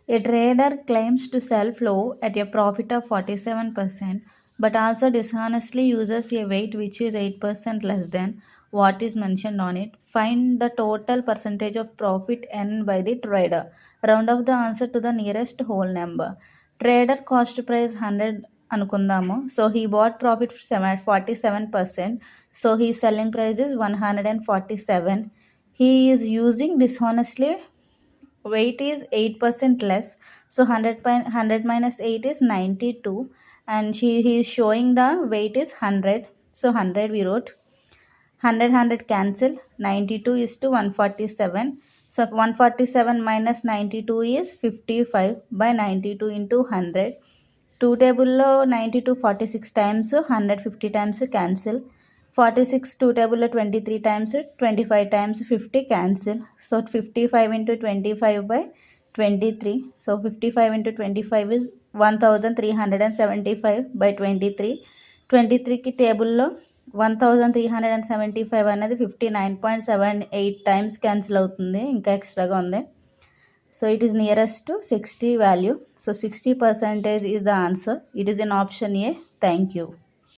A trader claims to sell flow at a profit of 47%, but also dishonestly uses a weight which is 8% less than what is mentioned on it. Find the total percentage of profit earned by the trader. Round off the answer to the nearest whole number. Trader cost price 100 anukundamu. So he bought profit 47%. So his selling price is 147. He is using dishonestly weight is 8% less, so 100 minus 8 is 92, and he is showing the weight is 100, so 100 we wrote. 100 cancel, 92 is to 147, so 147 minus 92 is 55 by 92 into 100. Two table లో 92 46 times 150 times cancel. 46 two table లో 23 times 25 times 50 cancel. So 55 into 25 by 23. So 55 into 25 is 1375 by 23. 23కి టేబుల్లో 1375 అనేది 59.78 times cancel అవుతుంది, ఇంకా ఎక్స్ట్రాగా ఉంది. So it is nearest to 60 value. So 60% is the answer. It is in option A. Thank you.